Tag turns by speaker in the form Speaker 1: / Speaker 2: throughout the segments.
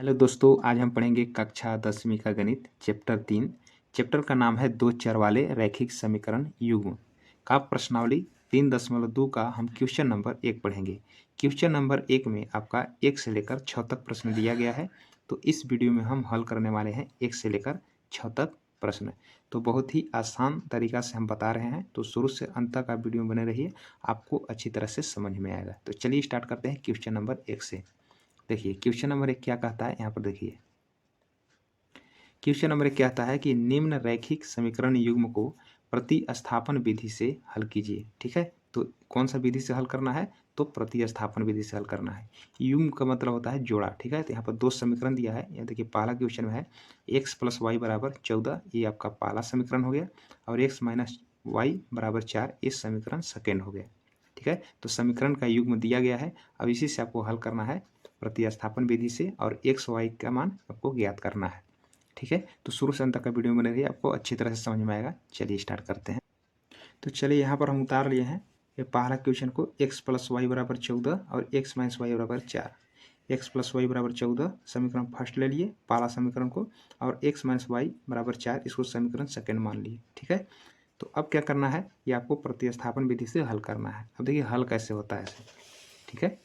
Speaker 1: Hello दोस्तों, आज हम पढ़ेंगे कक्षा 10वीं का गणित चैप्टर 3। चैप्टर का नाम है दो चर वाले रैखिक समीकरण युग्म का प्रश्नावली 3.2 का हम क्वेश्चन नंबर 1 पढ़ेंगे। क्वेश्चन नंबर 1 में आपका 1 से लेकर 6 तक प्रश्न दिया गया है। तो इस वीडियो में हम हल करने वाले हैं 1 से लेकर 6 तक प्रश्न। तो बहुत ही आसान तरीका से हम बता रहे हैं, तो शुरू से अंत तक आप वीडियो में बने रहिए, आपको अच्छी तरह से समझ में आएगा। तो चलिए स्टार्ट करते हैं क्वेश्चन नंबर 1 से। देखिए क्वेश्चन नंबर 1 क्या कहता है, यहाँ पर देखिए क्वेश्चन नंबर 1 क्या कहता है कि निम्न रैखिक समीकरण युग्म को प्रतिस्थापन विधि से हल कीजिए। ठीक है, तो कौन सा विधि से हल करना है, तो प्रतिस्थापन विधि से हल करना है। युग्म का मतलब होता है जोड़ा। ठीक है, तो यहाँ पर दो समीकरण दिया है। यहाँ देखिए पहला क्वेश्चन में है x + y = 14, ये आपका पहला समीकरण हो गया, और x - y = 4, इस समीकरण सेकेंड हो गया। ठीक है, तो समीकरण का युग्म दिया गया है। अब इसी से आपको हल करना है प्रतिस्थापन विधि से, और x y का मान आपको ज्ञात करना है। ठीक है, तो शुरू से अंत तक का वीडियो बने रहिए, आपको अच्छी तरह से समझ में आएगा। चलिए स्टार्ट करते हैं। तो चलिए यहाँ पर हम उतार लिए हैं ये पहला क्वेश्चन को, x + y = 14 और x - y = 4। x + y = 14 समीकरण फर्स्ट ले लिए पहला समीकरण को, और x - y = 4 इसको समीकरण सेकेंड मान लिए। ठीक है, तो अब क्या करना है, ये आपको प्रतिस्थापन विधि से हल करना है। अब देखिए हल कैसे होता है ऐसे। ठीक है,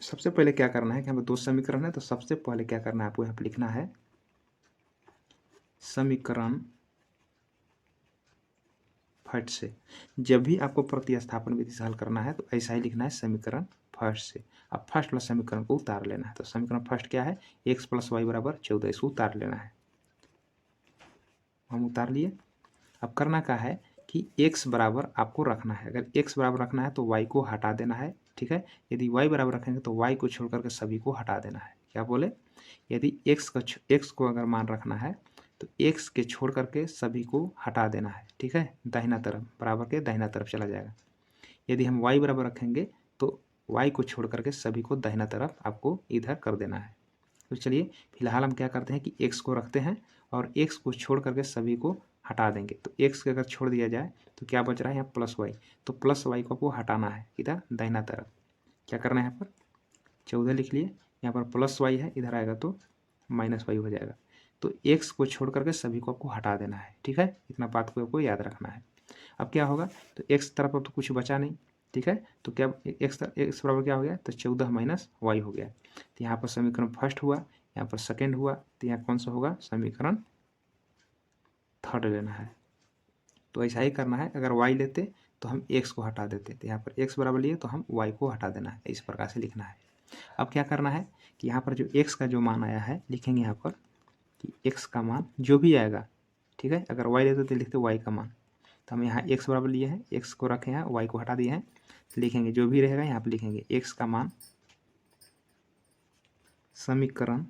Speaker 1: सबसे पहले क्या करना है कि हमें दो समीकरण है, तो सबसे पहले क्या करना है, आपको यहाँ पर लिखना है समीकरण फर्स्ट से। जब भी आपको प्रतिस्थापन विधि से हल करना है तो ऐसा ही लिखना है समीकरण फर्स्ट से। अब फर्स्ट वाला समीकरण को उतार लेना है। तो समीकरण फर्स्ट क्या है, x + y = 14, इसको उतार लेना है। हम उतार लिए। अब करना क्या है कि x बराबर आपको रखना है। अगर x बराबर रखना है तो y को हटा देना है। ठीक है, यदि y बराबर रखेंगे तो y को छोड़ करके सभी को हटा देना है। क्या बोले, यदि x को अगर मान रखना है तो x के छोड़ करके सभी को हटा देना है। ठीक है, दाहिना तरफ बराबर के दाहिना तरफ चला जाएगा। यदि हम y बराबर रखेंगे तो y को छोड़ करके सभी को दाहिना तरफ आपको इधर कर देना है। तो चलिए फिलहाल हम क्या करते हैं कि x को रखते हैं और x को छोड़ करके सभी को हटा देंगे। तो x को अगर छोड़ दिया जाए तो क्या बच रहा है यहाँ +y, तो +y को आपको हटाना है इधर दाहिना तरफ। क्या करना है, यहाँ पर 14 लिख लिए, यहाँ पर +y है, इधर आएगा तो -y हो जाएगा। तो x को छोड़ करके सभी को आपको हटा देना है। ठीक है, इतना बात को आपको याद रखना है। अब क्या होगा, तो x तरफ अब तो कुछ बचा नहीं। ठीक है, तो क्या x बराबर क्या हो गया, तो 14 - y हो गया। तो यहाँ पर समीकरण फर्स्ट हुआ, यहाँ पर सेकेंड हुआ, तो यहाँ कौन सा होगा, समीकरण थर्ड लेना है। तो ऐसा ही करना है, अगर y लेते तो हम x को हटा देते, तो यहाँ पर x बराबर लिए तो हम y को हटा देना है। इस प्रकार से लिखना है। अब क्या करना है कि यहाँ पर जो x का जो मान आया है लिखेंगे यहाँ पर कि x का मान जो भी आएगा। ठीक है, अगर y लेते तो लिखते y का मान। तो हम यहाँ x बराबर लिए हैं, x को रखे हैं, y को हटा दिए हैं, तो लिखेंगे जो भी रहेगा यहाँ पर लिखेंगे x का मान समीकरण।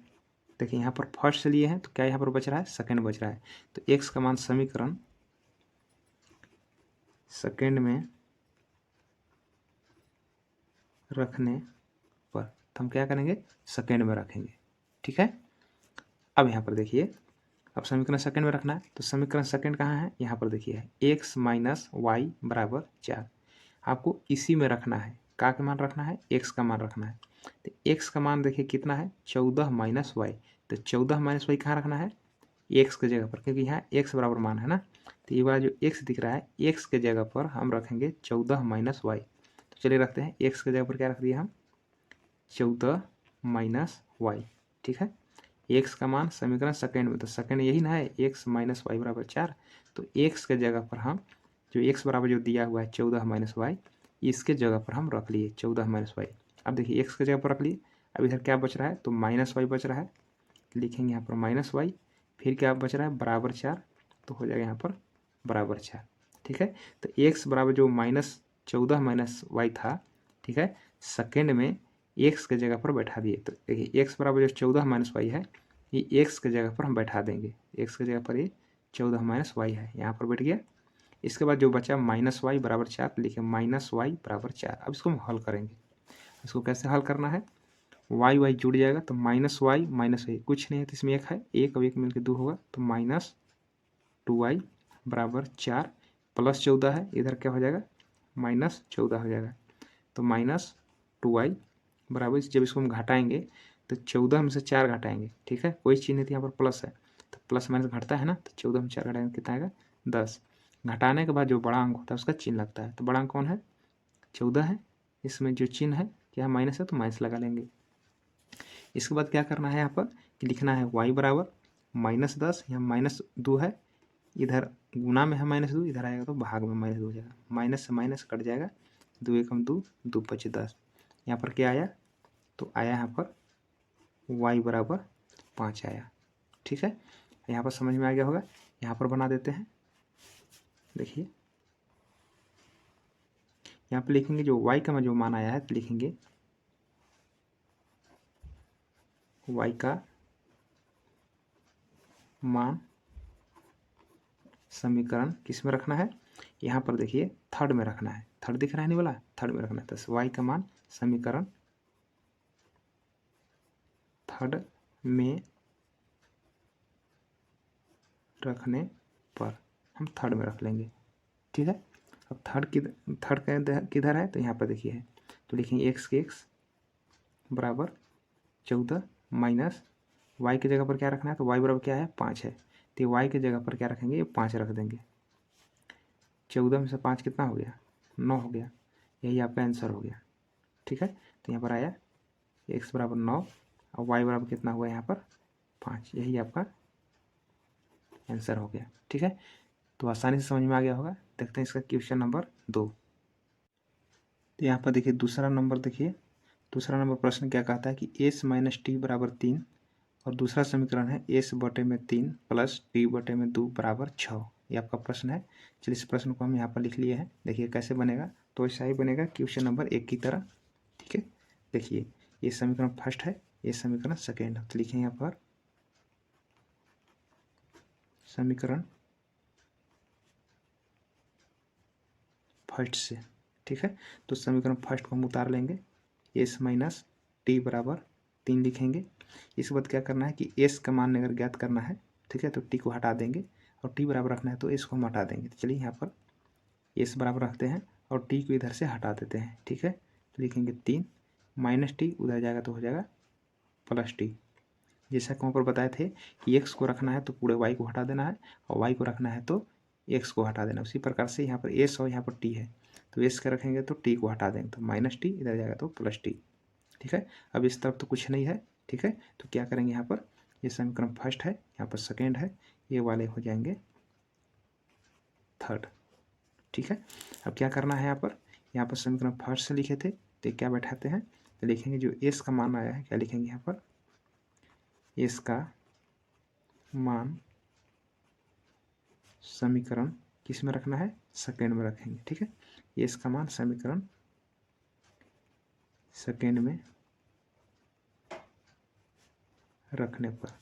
Speaker 1: देखिए यहाँ पर फर्स्ट से लिए हैं तो क्या यहाँ पर बच रहा है, सेकंड बच रहा है। तो x का मान समीकरण सेकंड में रखने पर, तो हम क्या करेंगे, सेकंड में रखेंगे। ठीक है, अब यहाँ पर देखिए, अब समीकरण सेकंड में रखना है, तो समीकरण सेकंड कहाँ है, यहाँ पर देखिए x - y = 4। आपको इसी में रखना है, का मान रखना है, x का मान रखना है। तो x का मान देखिए कितना है, 14 - y। तो 14 - y कहाँ रखना है, x के जगह पर, क्योंकि यहाँ x बराबर मान है ना। तो ये वाला जो x दिख रहा है, x के जगह पर हम रखेंगे 14 - y। तो चलिए रखते हैं, x के जगह पर क्या रख दिया हम, 14 - y। ठीक है, x का मान समीकरण सेकंड में, तो सेकंड यही ना है, x - y = 4। तो x के जगह पर हम जो x बराबर जो दिया हुआ है 14 - y, इसके जगह पर हम रख लिए 14 - y। अब देखिए x के जगह पर रख लिए। अब इधर क्या बच रहा है, तो -y बच रहा है, लिखेंगे यहाँ पर -y, फिर क्या बच रहा है, बराबर 4, तो हो जाएगा यहाँ पर बराबर 4। ठीक है, तो x बराबर जो -14 - y था, ठीक है, सेकेंड में x के जगह पर बैठा दिए। तो देखिए x बराबर जो 14 - y है, ये x के जगह पर हम बैठा देंगे। x के जगह पर ये 14 - y है, यहाँ पर बैठ गया। इसके बाद जो बचा -y = 4, लिखे -y = 4। अब इसको हम हल करेंगे। इसको कैसे हल करना है, y जुड़ जाएगा, तो -y कुछ नहीं है, तो इसमें एक है, एक और एक मिलकर 2 होगा, तो -2y = 4, +14 है, इधर क्या हो जाएगा, -14 हो जाएगा। तो -2y बराबर, जब इसको हम घटाएंगे तो 14 में से 4 घटाएंगे, ठीक है, कोई चीज़ नहीं थी, यहाँ पर प्लस है तो प्लस माइनस घटता है ना, तो 14 में 4 घटाएंगे कितना आएगा 10। घटाने के बाद जो बड़ा अंक होता है उसका चिन्ह लगता है, तो बड़ा अंक कौन है 14 है, इसमें जो चिन्ह है क्या माइनस है तो माइनस लगा लेंगे। इसके बाद क्या करना है यहाँ पर कि लिखना है y बराबर -10, यहाँ -2 है, इधर गुना में है -2, इधर आएगा तो भाग में -2 हो जाएगा, माइनस से माइनस कट जाएगा, 2 एकम 2, 2 पचे 10। यहाँ पर क्या आया तो आया यहाँ पर y बराबर 5 आया, ठीक है। यहाँ पर समझ में आ गया होगा। यहाँ पर बना देते हैं, देखिए यहाँ पर लिखेंगे जो y का जो मान आया है तो लिखेंगे y का मान समीकरण किस में रखना है, यहाँ पर देखिए थर्ड में रखना है, थर्ड दिख रहा है नहीं वाला, थर्ड में रखना है। तो y का मान समीकरण थर्ड में रखने पर हम थर्ड में रख लेंगे, ठीक है। अब थर्ड किधर है तो यहाँ पर देखिए है, तो लिखेंगे x के x बराबर 14 माइनस y की जगह पर क्या रखना है तो y बराबर क्या है 5 है, तो y की जगह पर क्या रखेंगे 5 रख देंगे। 14 में से 5 कितना हो गया 9 हो गया, यही आपका आंसर हो गया, ठीक है। तो यहाँ पर आया x बराबर 9 और y बराबर कितना हुआ यहाँ पर 5, यही आपका आंसर हो गया, ठीक है। तो आसानी से समझ में आ गया होगा। देखते हैं इसका क्वेश्चन नंबर 2। तो यहाँ पर देखिए दूसरा नंबर, देखिए दूसरा नंबर प्रश्न क्या कहता है कि s माइनस टी बराबर 3 और दूसरा समीकरण है s बटे में 3 प्लस टी बटे में 2 बराबर 6। ये आपका प्रश्न है। चलिए इस प्रश्न को हम यहाँ पर लिख लिए हैं। देखिए कैसे बनेगा, तो ऐसा ही बनेगा क्वेश्चन नंबर 1 की तरह, ठीक है। देखिए ये समीकरण फर्स्ट है, ये समीकरण सेकेंड है, तो लिखें यहाँ पर समीकरण फर्स्ट से, ठीक है। तो समीकरण फर्स्ट को हम उतार लेंगे, s माइनस टी बराबर 3 लिखेंगे। इसके बाद क्या करना है कि s का मान अगर ज्ञात करना है, ठीक है, तो t को हटा देंगे और t बराबर रखना है तो s को हम हटा देंगे। तो चलिए यहाँ पर s बराबर रखते हैं और t को इधर से हटा देते हैं, ठीक है। तो लिखेंगे 3 माइनस टी, उधर जाएगा तो हो जाएगा प्लस टी। जैसा कि वहाँ पर बताए थे कि x को रखना है तो पूरे y को हटा देना है और y को रखना है तो x को हटा देना। उसी प्रकार से यहाँ पर s और यहाँ पर t है, तो s का रखेंगे तो t को हटा देंगे, तो माइनस टी, इधर जाएगा तो प्लस टी, ठीक है। अब इस तरफ तो कुछ नहीं है, ठीक है, तो क्या करेंगे यहाँ पर ये समीकरण फर्स्ट है, यहाँ पर सेकेंड है, ये वाले हो जाएंगे थर्ड, ठीक है। अब क्या करना है यहाँ पर समीकरण फर्स्ट से लिखे थे तो क्या बैठाते हैं, तो लिखेंगे जो s का मान आया है, क्या लिखेंगे यहाँ पर s का मान समीकरण किस में रखना है सेकेंड में रखेंगे, ठीक है। ये इसका मान समीकरण सेकेंड में रखने पर,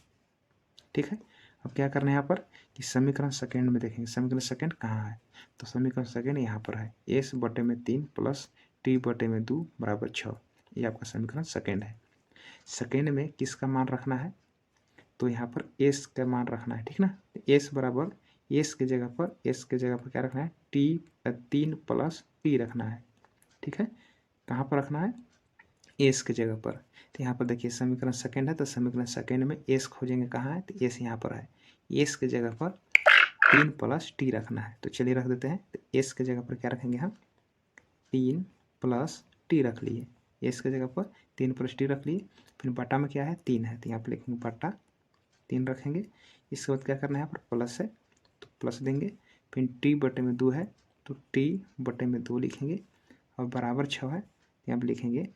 Speaker 1: ठीक है। अब क्या करना है यहाँ पर कि समीकरण सेकेंड में देखेंगे, समीकरण सेकेंड कहाँ है, तो समीकरण सेकेंड यहाँ पर है, s बटे में 3 प्लस t बटे में 2 बराबर 6। ये आपका समीकरण सेकेंड है। सेकेंड में किसका मान रखना है, तो यहाँ पर s का मान रखना है, ठीक ना। s बराबर s के जगह पर क्या रखना है 3 प्लस t रखना है, ठीक है। कहाँ पर रखना है s के जगह पर, तो यहाँ पर देखिए समीकरण सेकेंड है तो समीकरण सेकेंड में s खोजेंगे कहाँ है, तो s यहाँ पर है, s के जगह पर 3 प्लस t रखना है। तो चलिए रख देते हैं, तो s के जगह पर क्या रखेंगे हम 3 प्लस t रख लिए, s के जगह पर 3 प्लस t रख लिए, फिर बटा में क्या है 3 है तो यहाँ पर लिखेंगे बटा 3 रखेंगे। इसके बाद क्या करना है यहाँ पर प्लस है तो प्लस देंगे, फिर t बटे में 2 है तो t बटे में 2 लिखेंगे और बराबर 6 है, यहाँ पर लिखेंगे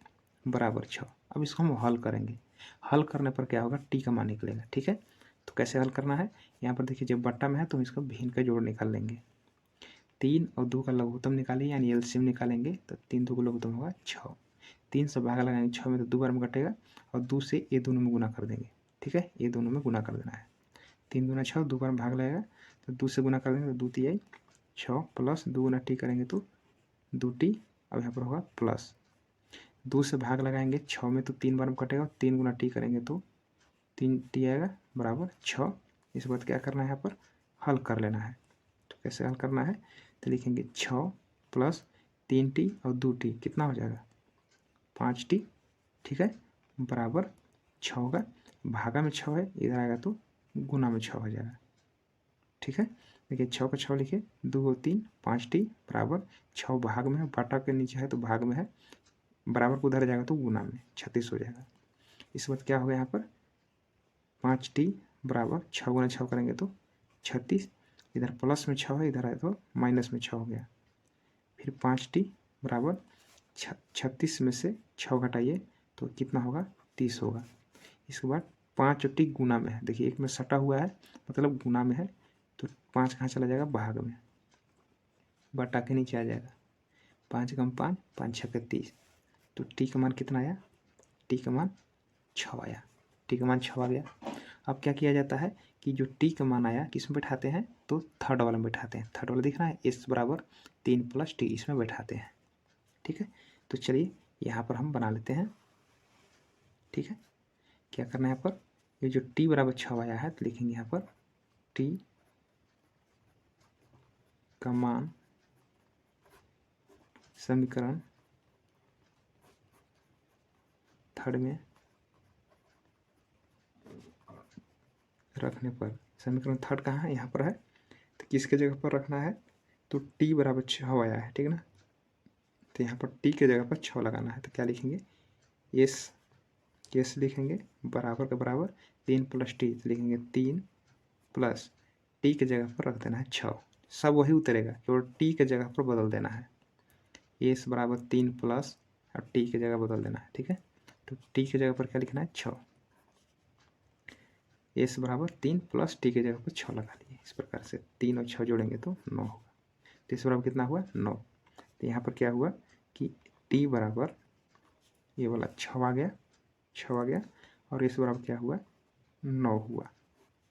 Speaker 1: बराबर 6। अब इसको हम हल करेंगे, हल करने पर क्या होगा t का मान निकलेगा, ठीक है। तो कैसे हल करना है, यहाँ पर देखिए जब बट्टा में है तो हम इसका भिन्न का जोड़ निकाल लेंगे, 3 और 2 का लघुत्तम निकालिए यानी एलसीएम निकालेंगे, तो 3 2 का लघुत्तम होगा 6, 3 से भाग लगाएंगे 6 में तो 2 बार में कटेगा और 2 से ये दोनों में गुना कर देंगे, ठीक है, ये दोनों में गुना कर देना है, 3 दूना 6, 2 बार में भाग लगेगा तो 2 से गुना कर देंगे तो 2 3 6 प्लस 2 गुना टी करेंगे तो 2t, अब यहाँ पर होगा प्लस 2 से भाग लगाएंगे 6 में तो 3 बार में कटेगा, 3 गुना टी करेंगे तो 3t आएगा बराबर 6। इस बात क्या करना है यहाँ पर हल कर लेना है, तो कैसे हल करना है, तो लिखेंगे 6 प्लस 3t और 2t कितना हो जाएगा 5t, ठीक है, बराबर 6 होगा, भागा में 6 है, इधर आएगा तो गुना में 6 हो जाएगा। ठीक है, देखिए 6 का 6 लिखे, 2 3 5 टी बराबर 6 भाग में है, बाटा के नीचे है तो भाग में है, बराबर को उधर जाएगा तो गुना में 36 हो जाएगा। इस वक्त क्या होगा यहाँ पर 5 टी बराबर 6 गुना 6 करेंगे तो 36, इधर प्लस में 6 है, इधर आए तो माइनस में 6 हो गया। फिर 5 टी बराबर 36 में से 6 घटाइए तो कितना होगा 30 होगा। इसके बाद 5 टी गुना में है, देखिए एक में सटा हुआ है मतलब गुना में है, तो 5 कहाँ चला जाएगा भाग में, बटा के नीचे आ जाएगा, 5 कम 5 5 6 30, तो टी का मान कितना आया, टी का मान 6 आया। टी का मान 6 आ गया। अब क्या किया जाता है कि जो टी का मान आया किस में बैठाते हैं, तो थर्ड वाला में बैठाते हैं। थर्ड वाला दिख रहा है, एस बराबर 3 प्लस टी, इसमें बैठाते हैं। ठीक है, तो चलिए यहाँ पर हम बना लेते हैं। ठीक है, क्या करना है यहाँ पर, ये जो टी बराबर 6 आया है तो लिखेंगे यहाँ पर टी का मान समीकरण थर्ड में रखने पर, समीकरण थर्ड कहाँ है, यहाँ पर है, तो किसके जगह पर रखना है, तो टी बराबर 6 आया है। ठीक है ना, तो यहाँ पर टी के जगह पर 6 लगाना है, तो क्या लिखेंगे, एस लिखेंगे बराबर का बराबर 3 प्लस टी, तो लिखेंगे 3 प्लस टी के जगह पर रख देना है 6, सब वही उतरेगा, केवल टी के जगह पर बदल देना है। एस बराबर 3 प्लस और टी के जगह बदल देना है। ठीक है, तो टी के जगह पर क्या लिखना है 6, एस बराबर 3 प्लस टी के जगह पर 6 लगा लिए। इस प्रकार से 3 और 6 जोड़ेंगे तो 9 होगा। तो इस बराबर कितना हुआ 9। तो यहाँ पर क्या हुआ कि टी बराबर ये वाला 6 आ गया, 6 आ गया, और इस बराबर क्या हुआ 9 हुआ।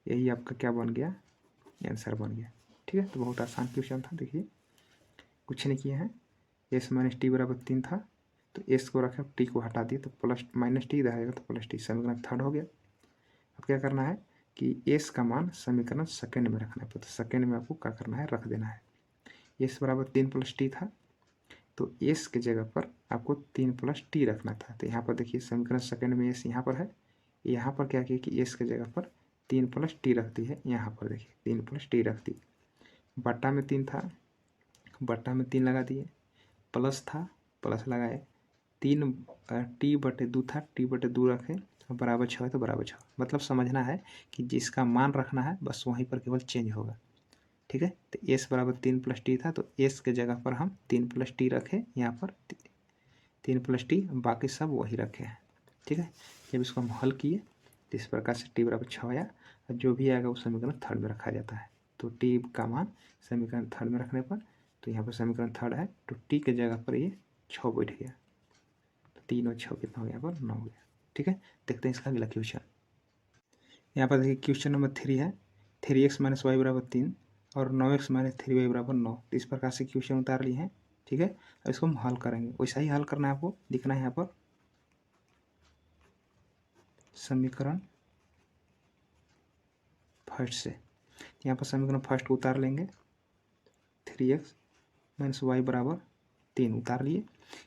Speaker 1: यही आपका क्या बन गया, आंसर बन गया। ठीक है, तो बहुत आसान क्वेश्चन था। देखिए कुछ नहीं किया है, एस माइनस टी बराबर 3 था, तो एस को रखा, टी को हटा दिए तो प्लस माइनस टी इधर आएगा तो प्लस टी, समीकरण थर्ड हो गया। अब क्या करना है कि एस का मान समीकरण सेकेंड में रखना है, तो सेकेंड में आपको क्या करना है, रख देना है। एस बराबर 3 प्लस टी था, तो एस के जगह पर आपको 3 प्लस टी रखना था। तो यहाँ पर देखिए समीकरण सेकेंड में एस यहाँ पर है, यहाँ पर क्या किया कि एस के जगह पर 3 प्लस टी रख दी है, यहाँ पर देखिए 3 प्लस टी रख दी, बट्टा में 3 था, बट्टा में 3 लगा दिए, प्लस था प्लस लगाए, 3 टी बटे 2 था, टी बटे 2 रखे, बराबर 6 है तो बराबर 6। मतलब समझना है कि जिसका मान रखना है बस वहीं पर केवल चेंज होगा। ठीक है, तो एस बराबर 3 प्लस टी था, तो एस के जगह पर हम 3 प्लस टी रखे, यहाँ पर 3 प्लस टी, बाकी सब वही रखे हैं। ठीक है, जब इसको हम हल किए तो इस प्रकार से टी बराबर 6 आया, और जो भी आएगा वो समीकरण थर्ड में रखा जाता है। तो टी का मान समीकरण थर्ड में रखने पर, तो यहाँ पर समीकरण थर्ड है, तो टी के जगह पर ये 6 बैठ गया, तो 3 और 6 कितना हो गया, यहाँ पर 9 हो गया। ठीक है, देखते हैं इसका अगला क्वेश्चन। यहाँ पर देखिए क्वेश्चन नंबर 3 है, 3x माइनस वाई बराबर 3 और 9x माइनस 3y बराबर 9। तो इस प्रकार से क्वेश्चन उतार लिए हैं। ठीक है, अब इसको हम हल करेंगे, वैसा ही हल करना है आपको, लिखना है यहाँ पर समीकरण फर्स्ट से। यहाँ पर समीकरण फर्स्ट को उतार लेंगे, 3x माइनस वाई बराबर 3 उतार लिए।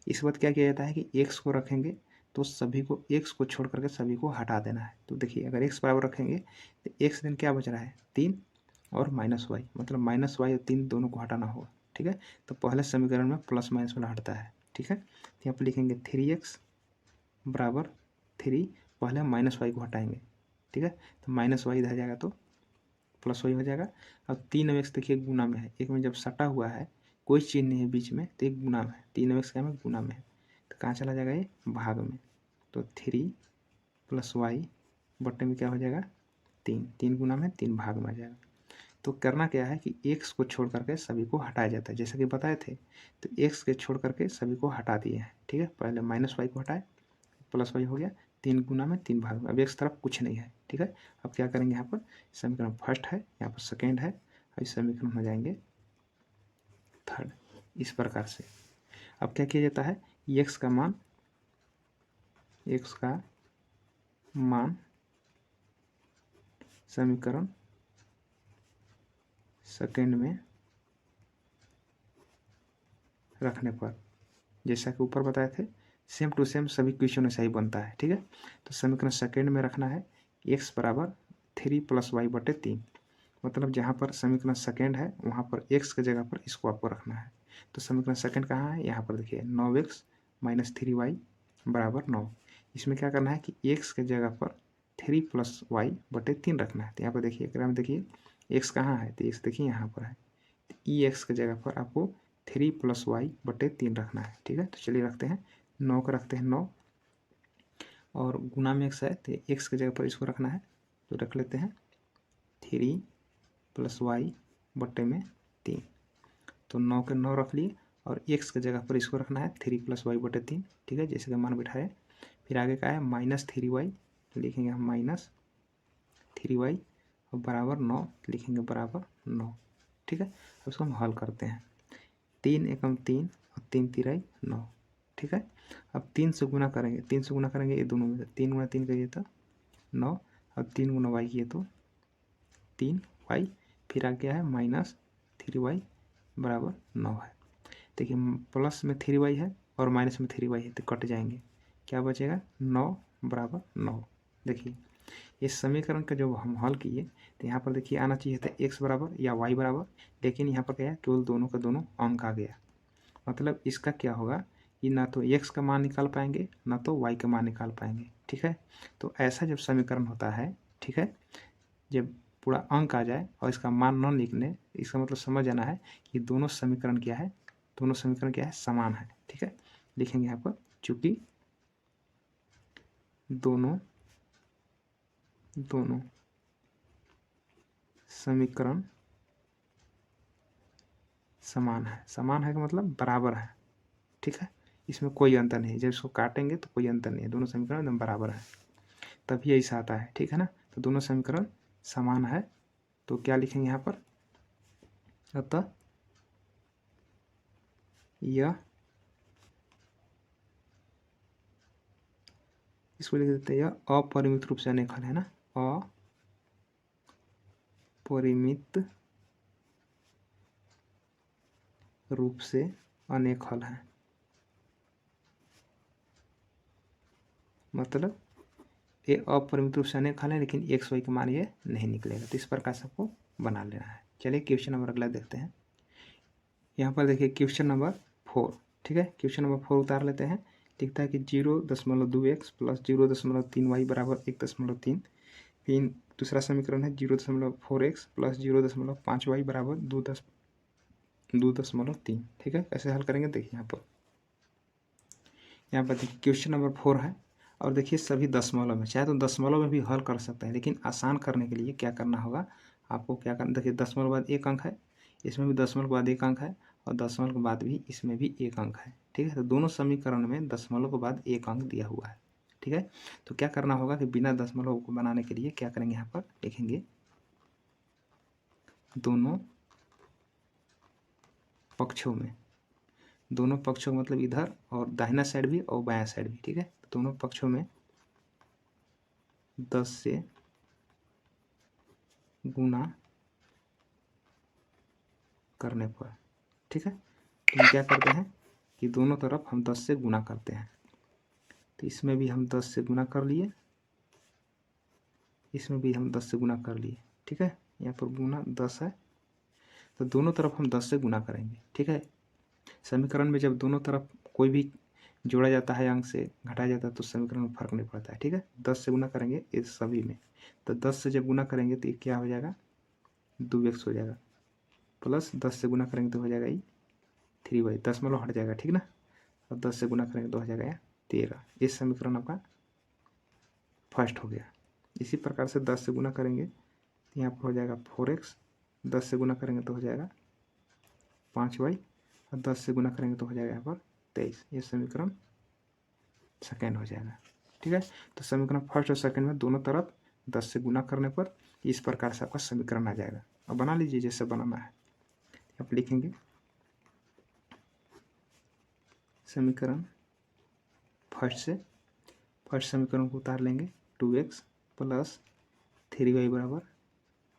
Speaker 1: इस वक्त क्या किया जाता है कि x को रखेंगे तो सभी को, x को छोड़ करके सभी को हटा देना है। तो देखिए अगर x बराबर रखेंगे तो x दिन क्या बच रहा है 3 और माइनस वाई, मतलब माइनस वाई और 3 दोनों को हटाना होगा। ठीक है, तो पहले समीकरण में प्लस माइनस वाला हटता है। ठीक है, तो यहाँ पर लिखेंगे 3x बराबर 3, पहले हम माइनस वाई को हटाएंगे। ठीक है, तो माइनस वाई इधर जाएगा तो प्लस वाई हो जाएगा। अब 3x देखिए गुना में है, एक में जब सटा हुआ है कोई चीज़ नहीं है बीच में तो एक गुना में है, 3x क्या में गुना में है, तो कहाँ चला जाएगा ये भाग में, तो 3 प्लस वाई बट्टे में क्या हो जाएगा 3, 3 गुना में 3 भाग में आ जाएगा। तो करना क्या है कि x को छोड़ करके सभी को हटाया जाता है, जैसा कि बताए थे, तो x के छोड़ करके सभी को हटा दिए हैं। ठीक है, पहले माइनस वाई को हटाए, प्लस वाई हो गया, 3 गुना में 3 भाग में, अब एक तरफ कुछ नहीं है। ठीक है, अब क्या करेंगे, यहाँ पर समीकरण फर्स्ट है, यहाँ पर सेकेंड है, और इस समीकरण में जाएंगे थर्ड, इस प्रकार से। अब क्या किया जाता है, x का मान समीकरण सेकेंड में रखने पर, जैसा कि ऊपर बताए थे, सेम टू सेम सभी क्वेश्चन ऐसा ही बनता है, ठीक है। तो समीकरण सेकेंड में रखना है x बराबर 3 + y/3, मतलब जहाँ पर समीकरण सेकेंड है वहाँ पर x के जगह पर इसको आपको रखना है। तो समीकरण सेकेंड कहाँ है, यहाँ पर देखिए 9x - 3y = 9। इसमें क्या करना है कि x के जगह पर 3 + y/3 रखना है। तो यहाँ पर देखिए ग्राम देखिए x कहाँ है, तो x देखिए यहाँ पर है, ई एक्स के जगह पर आपको 3 + y/3 रखना है, ठीक है। तो चलिए रखते हैं 9 का, रखते हैं 9 और गुना में x है तो x के जगह पर इसको रखना है, तो रख लेते हैं 3 + y/3। तो 9 के 9 रख लिए और x के जगह पर इसको रखना है 3 + y/3, ठीक है। जैसे कि मान बिठाए, फिर आगे का है -3y, तो लिखेंगे हम -3y और बराबर 9 लिखेंगे, बराबर 9, ठीक है। अब इसको हम हल करते हैं, 3 एकम 3 और 3 तिराई 9, ठीक है। अब 3 से गुना करेंगे, 3 से गुना करेंगे ये दोनों में, 3 × 3 करिए तो 9 और 3 × y किए तो 3y, फिर आ गया है -3y बराबर 9 है। देखिए प्लस में 3y है और माइनस में 3y है तो कट जाएंगे, क्या बचेगा 9 बराबर 9। देखिए इस समीकरण का जब हम हल किए तो यहाँ पर देखिए आना चाहिए था x बराबर या y बराबर, लेकिन यहाँ पर क्या है केवल दोनों का दोनों अंक आ गया। मतलब इसका क्या होगा कि ना तो x का मान निकाल पाएंगे ना तो y का मान निकाल पाएंगे, ठीक है। तो ऐसा जब समीकरण होता है, ठीक है, जब पूरा अंक आ जाए और इसका मान न लिखने, इसका मतलब समझ जाना है कि दोनों समीकरण क्या है, दोनों समीकरण क्या है, समान है, ठीक है। लिखेंगे यहाँ पर चूंकि दोनों समीकरण समान है, समान है का मतलब बराबर है, ठीक है। इसमें कोई अंतर नहीं है, जब इसको काटेंगे तो कोई अंतर नहीं है, दोनों समीकरण एकदम बराबर है, तभी ऐसा आता है, ठीक है ना। तो दोनों समीकरण समान है, तो क्या लिखेंगे यहाँ पर, अतः यह, इसको लिख देते हैं यह अपरिमित रूप से अनेक हल है ना, अपरिमित रूप से अनेक हल है, मतलब ये अपरिमित रूप से अनेक हल है लेकिन x y का मान ये नहीं निकलेगा। तो इस प्रकार से आपको बना लेना है। चलिए क्वेश्चन नंबर अगला देखते हैं। यहाँ पर देखिए क्वेश्चन नंबर 4, ठीक है। क्वेश्चन नंबर 4 उतार लेते हैं। लिखता है कि 0.2x + 0.3y = 1.3। फिर दूसरा समीकरण है 0.4x + 0.5y = 2.3, ठीक है। कैसे हल करेंगे देखिए यहाँ पर देखिए क्वेश्चन नंबर 4 है और देखिए सभी दशमलव में, चाहे तो दशमलव में भी हल कर सकते हैं, लेकिन आसान करने के लिए क्या करना होगा आपको, क्या करना, देखिए दशमलव के बाद 1 अंक है, इसमें भी दशमलव के बाद 1 अंक है और दशमलव के बाद भी इसमें भी 1 अंक है, ठीक है। तो दोनों समीकरण में दशमलव के बाद 1 अंक दिया हुआ है, ठीक है। तो क्या करना होगा कि बिना दशमलव को बनाने के लिए क्या करेंगे, यहाँ पर लिखेंगे दोनों पक्षों में, दोनों पक्षों मतलब इधर और दाहिना साइड भी और बायां साइड भी, ठीक है। दोनों पक्षों में 10 से गुना करने पर, ठीक है। तो हम क्या करते हैं कि दोनों तरफ हम 10 से गुना करते हैं, तो इसमें भी हम 10 से गुना कर लिए, इसमें भी हम 10 से गुना कर लिए, ठीक है। यहाँ पर गुना 10 है तो दोनों तरफ हम 10 से गुना करेंगे, ठीक है। समीकरण में जब दोनों तरफ कोई भी जोड़ा जाता है, अंक से घटाया जाता है तो समीकरण में फर्क नहीं पड़ता है, ठीक है। 10 से गुना करेंगे इस सभी में, तो 10 से जब गुना करेंगे तो ये क्या हो जाएगा 2x हो जाएगा, प्लस 10 से गुना करेंगे तो हो जाएगा ये 3y, दशमलव हट जाएगा, ठीक ना। और 10 से गुना करेंगे तो हो जाएगा 13। इस समीकरण आपका फर्स्ट हो गया। इसी प्रकार से 10 से गुना करेंगे तो यहाँ पर हो जाएगा 4x, 10 से गुना करेंगे तो हो जाएगा 5y और 10 से गुना करेंगे तो हो जाएगा यहाँ पर 23। ये समीकरण सेकेंड हो जाएगा, ठीक है। तो समीकरण फर्स्ट और सेकेंड में दोनों तरफ 10 से गुना करने पर इस प्रकार से आपका समीकरण आ जाएगा। अब बना लीजिए जैसे बनाना है, आप लिखेंगे समीकरण फर्स्ट से, फर्स्ट समीकरण को उतार लेंगे 2x + 3y =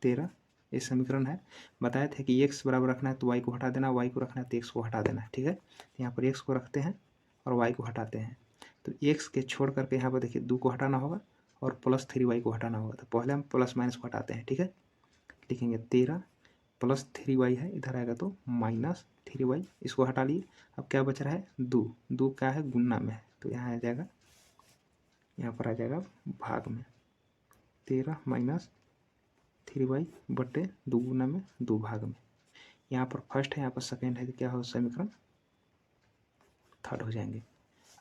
Speaker 1: 13। ये समीकरण है, बताए थे कि x बराबर रखना है तो y को हटा देना, y को रखना है तो x को हटा देना है, ठीक है। यहाँ पर x को रखते हैं और y को हटाते हैं, तो एक्स के छोड़ करके यहाँ पर देखिए 2 को हटाना होगा और +3y को हटाना होगा। तो पहले हम प्लस माइनस को हटाते हैं, ठीक है। लिखेंगे 13 +3y है, इधर आएगा तो -3y, इसको हटा लिए। अब क्या बच रहा है 2, 2 क्या है गुना में है, तो यहाँ आ जाएगा, यहाँ पर आ जाएगा भाग में 13 -3y बटे 2 गुना में 2 भाग में। यहाँ पर फर्स्ट है, यहाँ पर सेकेंड है, तो क्या हो समीकरण थर्ड हो जाएंगे।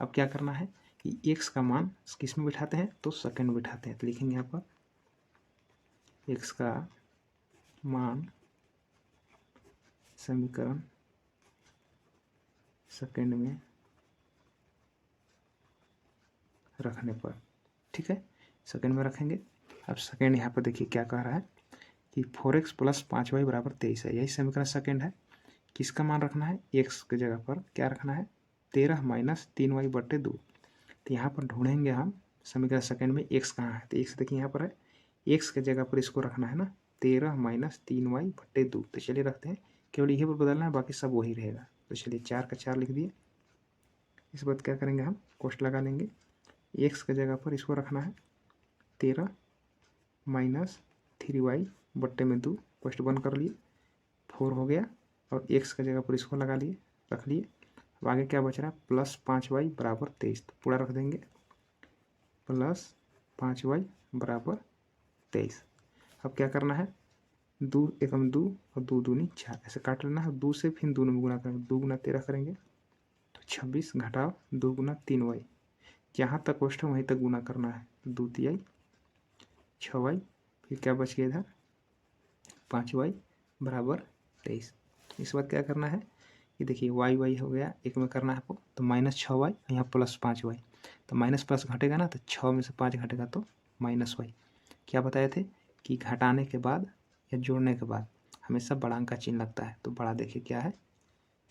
Speaker 1: अब क्या करना है कि x का मान किस में बिठाते हैं, तो सेकेंड में बिठाते हैं। तो लिखेंगे यहाँ पर x का मान समीकरण सेकेंड में रखने पर, ठीक है, सेकेंड में रखेंगे। अब सेकेंड यहाँ पर देखिए क्या कह रहा है कि 4x + 5y = 23 है, यही समीकरण सेकेंड है। किसका मान रखना है, x की जगह पर क्या रखना है 13 - 3y बटे 2। तो यहाँ पर ढूंढेंगे हम समीकरण सेकेंड में x कहाँ है, तो x देखिए यहाँ पर है, x की जगह पर इसको रखना है ना 13 - 3y बटे 2। तो चलिए रखते हैं, केवल यही पर बदलना है, बाकी सब वही रहेगा। तो चलिए 4 का 4 लिख दिए। इस बात क्या करेंगे हम कोष्ट लगा लेंगे, x की जगह पर इसको रखना है 13 - 3y बट्टे में 2, कोष्ट बंद कर लिए, 4 हो गया। और x की जगह पर इसको लगा लिए, रख लिए। अब आगे क्या बच रहा है +5y = 23, तो पूरा रख देंगे +5y = 23। अब क्या करना है 2 एकम 2 और 2 दूनी 4, ऐसे काट लेना है। 2 से फिर 2 में गुना करेंगे, 2 × 13 करेंगे तो 26 घटाओ 2 × 3y, जहाँ तक कोष्ट है वहीं तक गुना करना है। 2 तिहाई 6y, फिर क्या बच गया इधर 5y = 23। इस बात क्या करना है कि देखिए y हो गया, एक में करना है आपको, तो -6y, यहाँ +5y, तो माइनस प्लस घटेगा ना, तो 6 में से 5 घटेगा तो -y। क्या बताए थे कि घटाने के बाद या जोड़ने के बाद हमेशा बड़ा अंक का चिन्ह लगता है। तो बड़ा देखिए क्या है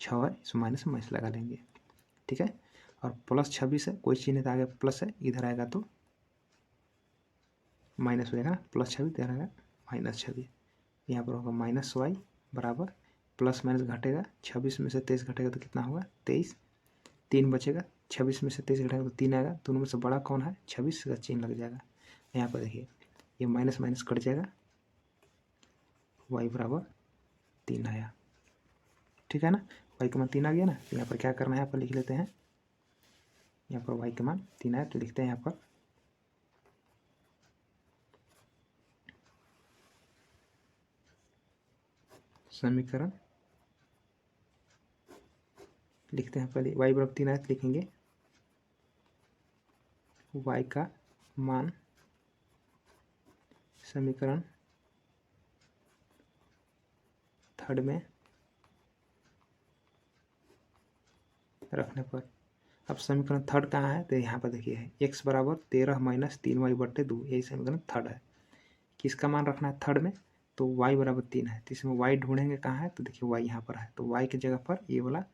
Speaker 1: 6 है, इस माइनस लगा लेंगे, ठीक है। और +26 है, कोई चिन्ह तो आगे प्लस है, इधर आएगा तो माइनस हो जाएगा, +26 इधर आएगा -26। यहाँ पर होगा -y बराबर प्लस माइनस घटेगा, 26 में से 23 घटेगा तो कितना होगा 23, 3 बचेगा, 26 में से 23 घटेगा तो 3 आएगा। दोनों में से बड़ा कौन है 26 का चिन्ह लग जाएगा। यहाँ पर देखिए ये माइनस माइनस कट जाएगा, y = 3 आया, ठीक है ना। y का मान 3 आ गया ना, तो यहाँ पर क्या करना है, यहाँ पर लिख लेते हैं, यहाँ पर y का मान 3 आया, तो लिखते हैं यहाँ पर समीकरण, लिखते हैं पहले y = 3 आया, तो लिखेंगे y का मान समीकरण थर्ड में रखने पर। अब समीकरण थर्ड कहाँ है, तो यहाँ पर देखिए है x = 13 - 3y बटे 2, यही समीकरण थर्ड है। किसका मान रखना है थर्ड में, तो y = 3 है, तो इसमें y ढूंढेंगे कहाँ है, तो देखिए y यहाँ पर है, तो y की जगह पर ये वाला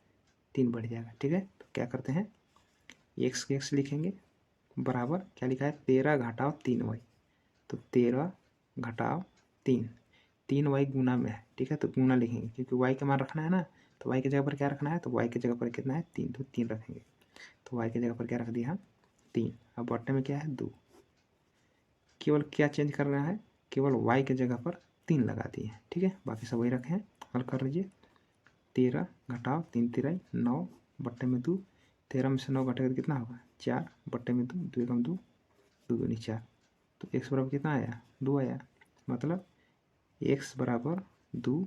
Speaker 1: 3 बढ़ जाएगा, ठीक है। तो क्या करते हैं x के x लिखेंगे बराबर क्या लिखा है 13 घटाओ 3y, तो 13 घटाओ 3, 3y गुना में है, ठीक है। तो गुना लिखेंगे क्योंकि y का मान रखना है ना, तो y की जगह पर क्या रखना है, तो y की जगह पर कितना है 3, तो 3 रखेंगे। तो y की जगह पर क्या रख दिया हम 3। अब बट्टे में क्या है 2, केवल क्या चेंज करना है, केवल y की जगह पर 3 लगा दिए, ठीक है। बाकी सब वही रखे हैं, हल कर लीजिए। 13 घटाओ 3 तिराई 9 बट्टे में 2, 13 में से 9 घटेगा तो कितना होगा 4 बट्टे में 2, 2 एकम 2, 2 दूनी 4, तो x बराबर कितना आया 2 आया। मतलब x = 2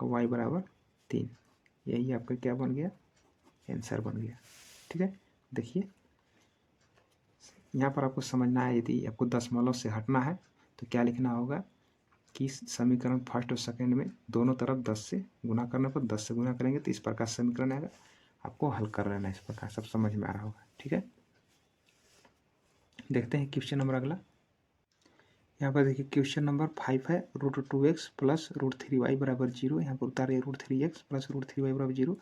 Speaker 1: और y = 3, यही आपका क्या बन गया आंसर बन गया, ठीक है। देखिए यहाँ पर आपको समझना है, यदि आपको दशमलव से हटना है तो क्या लिखना होगा कि समीकरण फर्स्ट और सेकंड में दोनों तरफ 10 से गुना करने पर 10 से गुना करेंगे तो इस प्रकार समीकरण आएगा, आपको हल कर लेना है। इस प्रकार सब समझ में आ रहा होगा, ठीक है। देखते हैं क्वेश्चन नंबर अगला। यहाँ पर देखिए क्वेश्चन नंबर 5 है, √2x + √3y = 0। यहाँ पर उतारिए √3x + √3y = 0।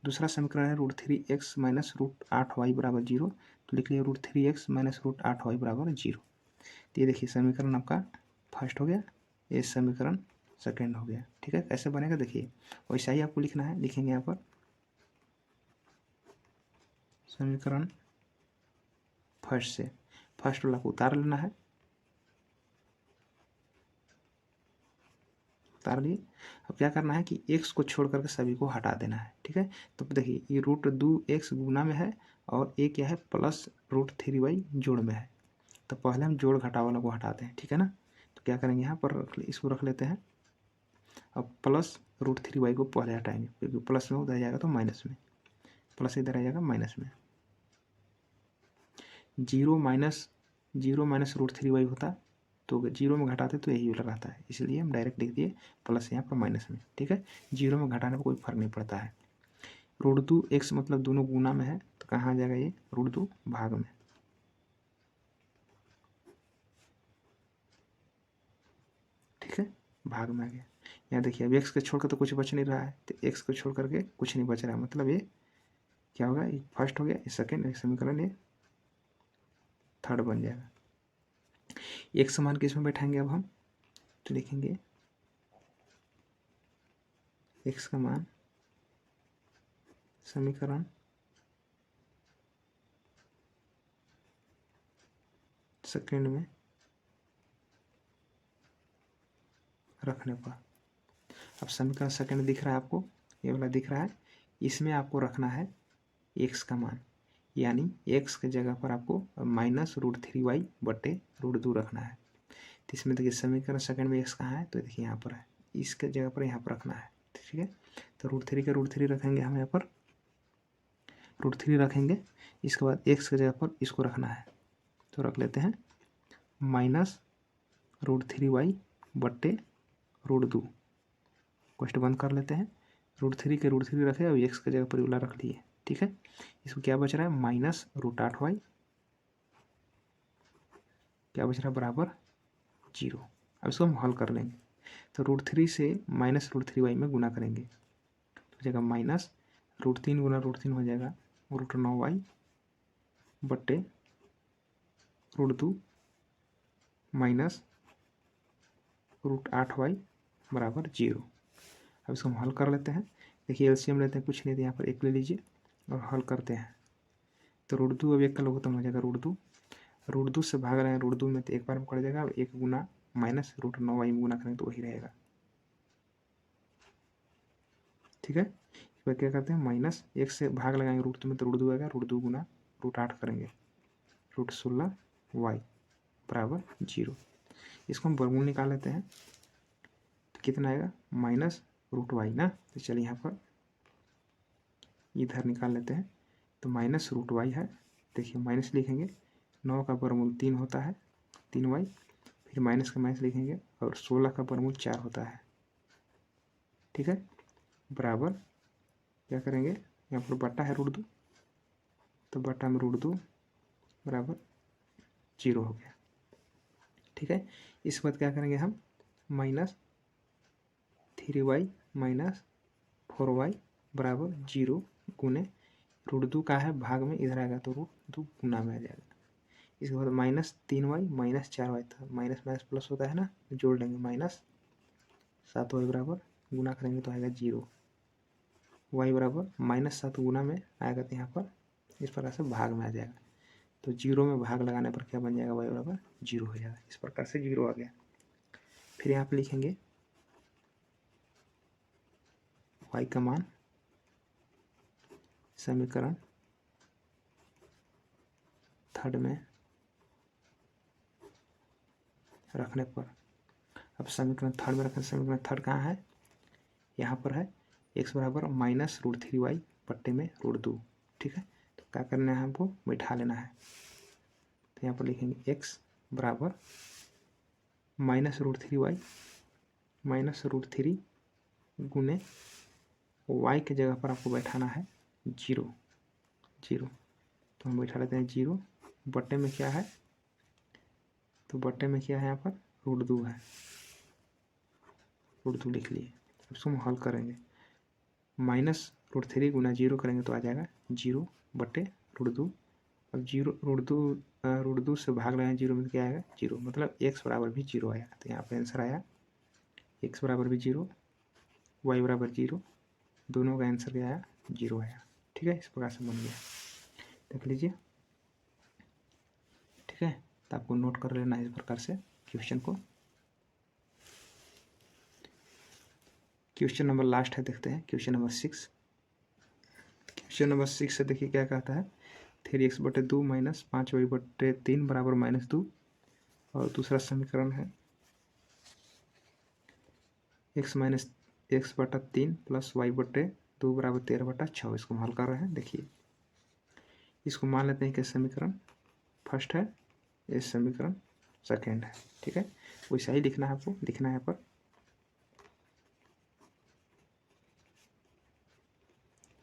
Speaker 1: दूसरा समीकरण है √3x - √8y = 0, तो लिख लिया √3x - √8y = 0। तो ये देखिए समीकरण आपका फर्स्ट हो गया, ये समीकरण सेकंड हो गया, ठीक है। कैसे बनेगा देखिए वैसा ही आपको लिखना है, लिखेंगे यहाँ पर समीकरण फर्स्ट से, फर्स्ट वाला को उतार लेना है, उतार लिए। अब क्या करना है कि x को छोड़ करके सभी को हटा देना है, ठीक है। तो देखिए ये √2x गुना में है और ये क्या है प्लस √3y जोड़ में है। तो पहले हम जोड़ घटाव वाला को हटाते हैं, ठीक है ना। तो क्या करेंगे यहाँ पर इसको रख लेते हैं। अब प्लस √3y को पहले हटाएंगे क्योंकि प्लस में उधर जाएगा तो माइनस में, प्लस इधर आ जाएगा माइनस में। 0 माइनस √3y होता, तो 0 में घटाते तो यही वाला रहता है, इसलिए हम डायरेक्ट लिख दिए प्लस यहाँ पर माइनस में, ठीक है। 0 में घटाने पर कोई फर्क नहीं पड़ता है। √2x मतलब दोनों गुना में है, तो कहाँ आ जाएगा ये √2 भाग में, ठीक है, भाग में आ गया। यहाँ देखिए अब x को छोड़कर तो कुछ बच नहीं रहा है, तो x को छोड़ करके कुछ नहीं बच रहा है, मतलब ये क्या होगा, ये फर्स्ट हो गया, ये सेकेंड, एक समीकरण ये थर्ड बन जाएगा। एक समान किस में बैठाएंगे अब हम, तो लिखेंगे x का मान समीकरण सेकेंड में रखने पर। अब समीकरण सेकेंड दिख रहा है आपको, ये वाला दिख रहा है, इसमें आपको रखना है x का मान, यानी x की जगह पर आपको माइनस √3y बटे √2 रखना है। तो इसमें देखिए समीकरण सेकंड में x कहाँ है, तो देखिए यहाँ पर है, इसके जगह पर यहाँ पर रखना है, ठीक है। तो √3 का √3 रखेंगे हम यहाँ पर, √3 रखेंगे, इसके बाद x की जगह पर इसको रखना है, तो रख लेते हैं माइनस √3y बट्टे √2, क्वेश्चन बंद कर लेते हैं। √3 के √3 रखे, अब x की जगह पर वाला रख लिए, ठीक है। इसको क्या बच रहा है माइनस √8y, क्या बच रहा है बराबर 0। अब इसको हम हल कर लेंगे, तो √3 से माइनस √3y में गुना करेंगे, तो हो जाएगा माइनस √3 गुना √3 हो जाएगा √9y बट्टे √2 माइनस √8y बराबर 0। अब इसको हम हल कर लेते हैं। देखिए एलसीएम लेते हैं, कुछ नहीं तो यहाँ पर एक ले लीजिए और हल करते हैं। तो √2 अब एक का लघुत्तम हो जाएगा √2 से भाग रहे हैं, √2 में तो एक बार में कर जाएगा, अब एक गुना माइनस √9y में गुना करेंगे तो वही रहेगा, ठीक है। इस बार क्या करते हैं माइनस एक से भाग लगाएंगे √2 में तो √2 आएगा, √2 गुना √8 करेंगे √16y बराबर 0। इसको हम वर्गमूल निकाल लेते हैं, तो कितना आएगा माइनस √y ना, तो चलिए यहाँ पर इधर निकाल लेते हैं, तो माइनस √y है, देखिए माइनस लिखेंगे, 9 का वर्गमूल 3 होता है 3y, फिर माइनस का माइनस लिखेंगे और 16 का वर्गमूल 4 होता है, ठीक है, बराबर क्या करेंगे यहाँ पर बट्टा है √2, तो बट्टा में √2 बराबर 0 हो गया, ठीक है। इस बाद क्या करेंगे हम माइनस 3y माइनस 4y बराबर 0 गुने √2 का है भाग में, इधर आएगा तो √2 गुना में आ जाएगा। इसके बाद माइनस 3y माइनस 4y था, माइनस माइनस प्लस होता है ना, जोड़ लेंगे माइनस 7y बराबर गुना करेंगे तो आएगा 0, y बराबर माइनस 7 गुना में आएगा तो यहाँ पर इस प्रकार से भाग में आ जाएगा, तो 0 में भाग लगाने पर क्या बन जाएगा y बराबर 0 हो जाएगा, इस प्रकार से 0 आ गया। फिर यहाँ पर लिखेंगे y का मान समीकरण थर्ड में रखने पर। अब समीकरण थर्ड में रखें, समीकरण थर्ड कहाँ है, यहाँ पर है, x बराबर माइनस √3y बट्टे में √2, ठीक है। तो क्या करना है हमको बैठा लेना है, तो यहाँ पर लिखेंगे x बराबर माइनस √3y माइनस √3 गुने y के जगह पर आपको बैठाना है 0, तो हम बैठा लेते हैं 0 बट्टे में क्या है, तो बट्टे में क्या है यहाँ पर √2 है, √2 लिख लिए। इसको हम हल करेंगे, माइनस √3 गुना 0 करेंगे तो आ जाएगा 0 बट्टे √2। अब 0 √2 से भाग लगाएं 0 में क्या आएगा 0, मतलब x बराबर भी 0 आया, तो यहाँ पर आंसर आया x बराबर भी 0 y बराबर 0, दोनों का आंसर क्या आया 0 आया, ठीक है। इस प्रकार से बन गया, देख लीजिए। ठीक है, तो आपको नोट कर लेना है इस प्रकार से क्वेश्चन को। क्वेश्चन नंबर लास्ट है, देखते हैं क्वेश्चन नंबर 6। क्वेश्चन नंबर 6 से देखिए क्या कहता है, 3x/2 माइनस 5y/3 बराबर -2। और दूसरा समीकरण है x-3 प्लस y/2 बराबर 13/6। इसको हम हल कर रहे हैं। देखिए इसको मान लेते हैं कि समीकरण फर्स्ट है, ये समीकरण सेकेंड है, ठीक है। वैसा ही लिखना है, आपको लिखना है पर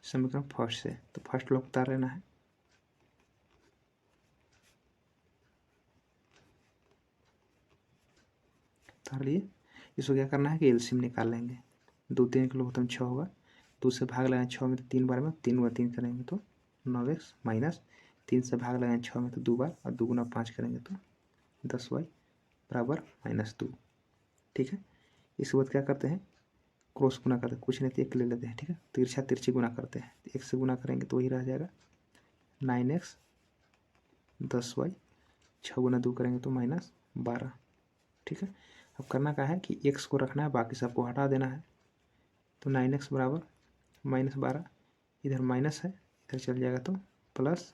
Speaker 1: समीकरण फर्स्ट से, तो फर्स्ट लोग उतार लेना है। उतार लिए। इसको क्या करना है कि एलसीएम निकाल लेंगे। 2 3 किलो उत्तम 6 होगा, 2 से भाग लगाएं 6 में तो 3 बार में, 3 गुना 3 करेंगे तो 9x माइनस 3 से भाग लगाएं 6 में तो 2 बार, और 2 गुना 5 करेंगे तो 10y बराबर -2। ठीक है, इसके बाद क्या करते हैं, क्रॉस गुना करते हैं, कुछ नहीं तो एक ले लेते हैं। ठीक है, तिरछा तिरछी गुना करते हैं, 1 से गुना करेंगे तो वही रह जाएगा 9x 10y, 6 गुना 2 करेंगे तो -12। ठीक है, अब करना क्या है कि x को रखना है, बाकी सबको हटा देना है। तो 9x बराबर -12, इधर माइनस है, इधर चल जाएगा तो प्लस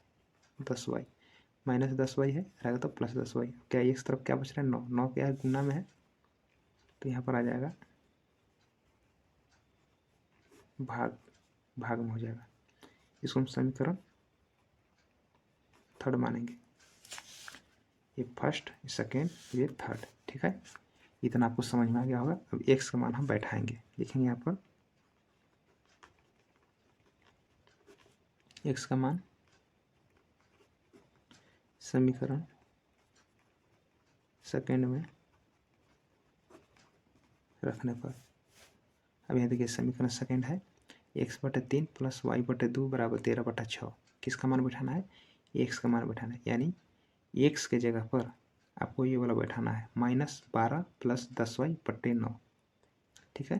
Speaker 1: 10y, -10y है, रहेगा तो प्लस 10y। क्या एक तरफ क्या बच रहा है, 9, 9 क्या है गुना में है, तो यहाँ पर आ जाएगा भाग में हो जाएगा। इसको हम समीकरण थर्ड मानेंगे। ये फर्स्ट, ये सेकेंड, ये थर्ड। ठीक है, इतना आपको समझ में आ गया होगा। अब x का मान हम बैठाएंगे, लिखेंगे यहाँ पर x का मान समीकरण सेकेंड में रखने पर, अब यहाँ देखिए समीकरण सेकेंड है x/3 प्लस y/2 बराबर 13/6। किसका मान बैठाना है, x का मान बैठाना है, यानी x के जगह पर आपको ये वाला बैठाना है -12 प्लस 10y/9। ठीक है,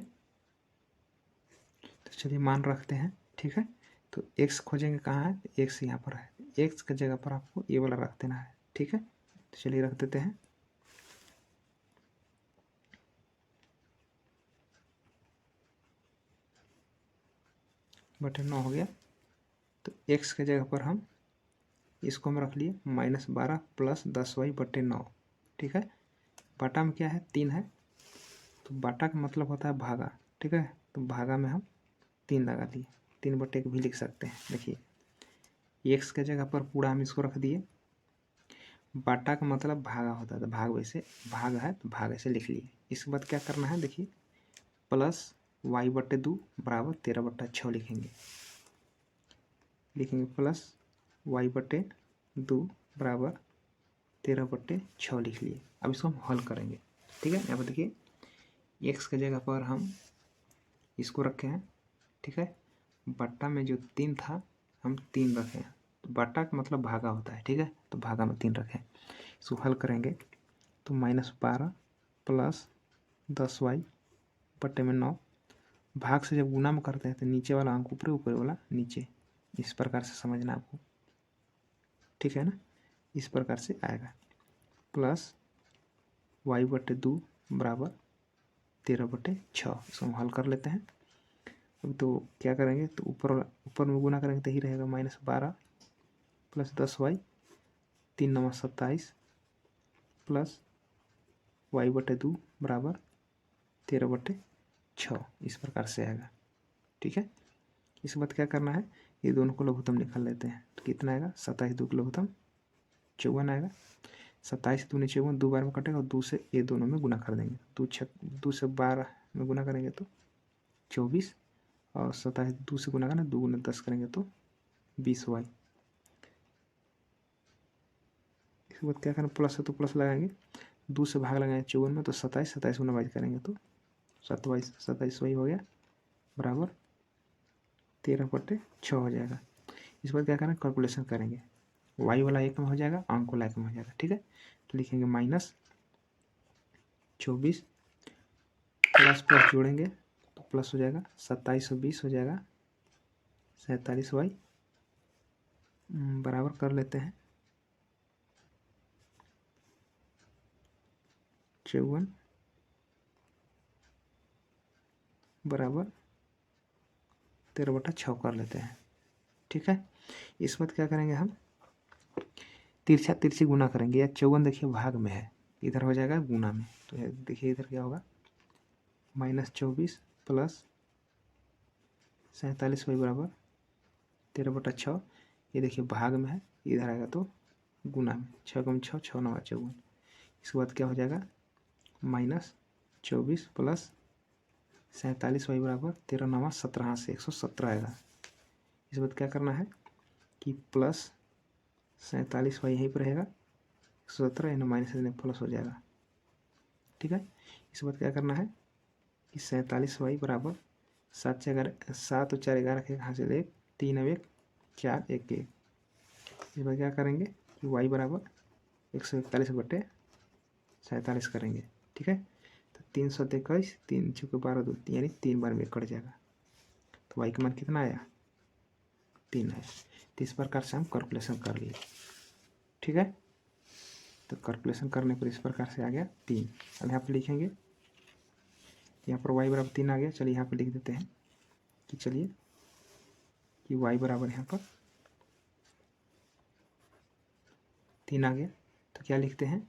Speaker 1: तो चलिए मान रखते हैं। ठीक है, तो x खोजेंगे कहाँ है, x यहाँ पर है, x के जगह पर आपको ये वाला रख देना है। ठीक है, तो चलिए रख देते हैं। बटे 9 हो गया, तो x के जगह पर हम इसको हम रख लिए -12 प्लस 10y/9। ठीक है, बाटा में क्या है, 3 है, तो बाटा का मतलब होता है भागा। ठीक है, तो भागा में हम 3 लगा दिए, 3/1 भी लिख सकते हैं। देखिए x के जगह पर पूरा हम इसको रख दिए, बाटा का मतलब भागा होता है, तो भाग वैसे भाग है तो भाग ऐसे लिख लिए। इसके बाद क्या करना है, देखिए प्लस y/2 बराबर 13/6 लिखेंगे प्लस y/2 बराबर 13/6 लिख लिए। अब इसको हम हल करेंगे। ठीक है, यहाँ पर देखिए x के जगह पर हम इसको रखे हैं। ठीक है, बट्टा में जो 3 था हम 3 रखे हैं, तो बट्टा का मतलब भागा होता है। ठीक है, तो भागा में 3 रखें। इसको हल करेंगे तो -12 प्लस 10y बट्टे में 9, भाग से जब गुना में करते हैं तो नीचे वाला अंक ऊपर, ऊपर वाला नीचे, इस प्रकार से समझना आपको। ठीक है ना, इस प्रकार से आएगा प्लस y/2 बराबर 13/6। इसको हम हल कर लेते हैं। अब तो क्या करेंगे, तो ऊपर में गुना करेंगे तो ही रहेगा -12 प्लस 10y, 3 9 27 प्लस y/2 बराबर 13/6, इस प्रकार से आएगा। ठीक है, इसके बाद क्या करना है, ये दोनों को लघुत्तम निकाल लेते हैं। तो कितना आएगा, 27 2 का लघुत्तम 54 आएगा। 27 दूनी 54, 2 बार में कटेगा, और 2 से ये दोनों में गुना कर देंगे, 2 से 12 में गुना करेंगे तो 24, और 27 2 से गुना करना, 2 गुना 10 करेंगे तो 20y। इसके बाद क्या करना, प्लस है तो प्लस लगाएंगे, 2 से भाग लगाएंगे 54 में तो 27 गुना 22 करेंगे तो 27y हो गया बराबर 13/6 हो जाएगा। इस बार क्या करना, कैलकुलेशन करेंगे, y वाला 1 में हो जाएगा, अंक वाला 1 में हो जाएगा। ठीक है, तो लिखेंगे -24 प्लस प्लस जोड़ेंगे तो प्लस हो जाएगा 2720 हो जाएगा 47y बराबर कर लेते हैं 54 बराबर 13/6 कर लेते हैं। ठीक है, इस बात क्या करेंगे हम, तिरछा तिरछी गुना करेंगे। या 54 देखिए भाग में है, इधर हो जाएगा गुना में, तो देखिए इधर क्या होगा, -24 प्लस 47y बराबर 13/6। ये देखिए भाग में है, इधर आएगा तो गुना में, 6 × 6 = 6 × 9 = 54। इसके बाद क्या हो जाएगा, -24 प्लस 47y बराबर 13 × 9 = 17 से 117 आएगा। इस बात क्या करना है कि प्लस 47y यहीं पर रहेगा, 117 यानी माइनस देने प्लस हो जाएगा। ठीक है, इस बात क्या करना है कि 47y बराबर 7 और 4 11 के हासिल 1 3 अब 1 4 1 1। इस बार क्या करेंगे कि y बराबर 141/47 करेंगे। ठीक है, तो 323 3 × 12 2 यानी 3 बार में कट जाएगा, तो y का मान कितना आया, 3 है। तो इस प्रकार से हम कैलकुलेशन कर लिए। ठीक है, तो कैलकुलेशन करने पर इस प्रकार से आ गया 3। अब यहाँ पर लिखेंगे, यहाँ पर y बराबर 3 आ गया। चलिए यहाँ पर लिख देते हैं कि चलिए कि y बराबर यहाँ पर 3 आ गया। तो क्या लिखते हैं,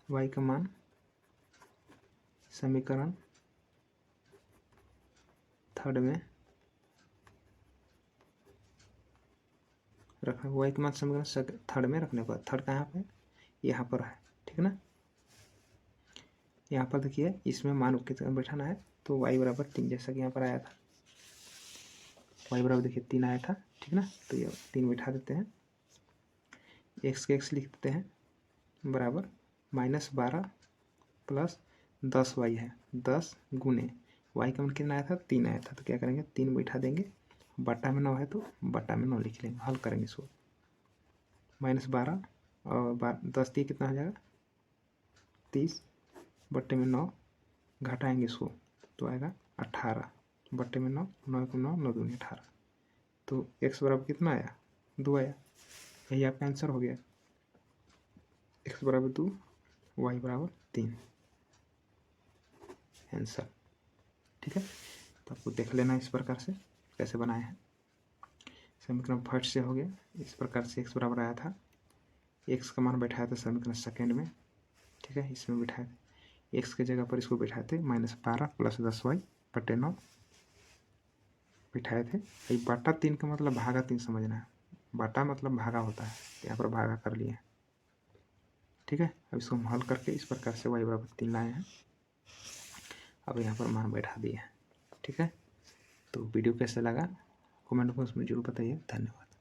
Speaker 1: y का मान समीकरण 3 में रखना, y का मान समीकरण 3 में रखने पर, 3 कहाँ पे, यहाँ पर है। ठीक है ना, यहाँ पर देखिए इसमें मान कितना बैठाना है, तो y बराबर 3 जैसा कि यहाँ पर आया था, y बराबर देखिए 3 आया था। ठीक ना, तो ये 3 बैठा देते हैं, x के x लिख देते हैं बराबर -12 प्लस 10y है, 10 गुने y का मान कितना आया था, 3 आया था। तो क्या करेंगे, 3 बैठा देंगे, बट्टा में 9 है तो बट्टा में 9 लिख लेंगे, हल करेंगे इसको। -12 और 10 दिए कितना हो जाएगा, 30 बट्टे में 9 घटाएंगे इसको तो आएगा 18 बट्टे में 9 9 को 9 9 दूनी 18। तो x बराबर कितना आया, 2 आया। यही आपका आंसर हो गया, x बराबर 2 y बराबर 3 आंसर। ठीक है, तो आपको देख लेना इस प्रकार से कैसे बनाए हैं। समीकरण फर्स्ट से हो गया, इस प्रकार से x बराबर आया था, x का मान बैठाया था समीकरण सेकेंड में। ठीक है, इसमें बैठाए थे, x की जगह पर इसको बैठाए थे -12 प्लस 10y बटे 9 बिठाए थे। ये बाटा 3 का मतलब भागा 3 समझना है, बाटा मतलब भागा होता है, यहाँ पर भागा कर लिए। ठीक है, अब इसको हम हल करके इस प्रकार से y बराबर 3 लाए हैं, अब यहाँ पर मान बैठा दिए हैं। ठीक है, तो वीडियो कैसे लगा कमेंट बॉक्स में जरूर बताइए। धन्यवाद।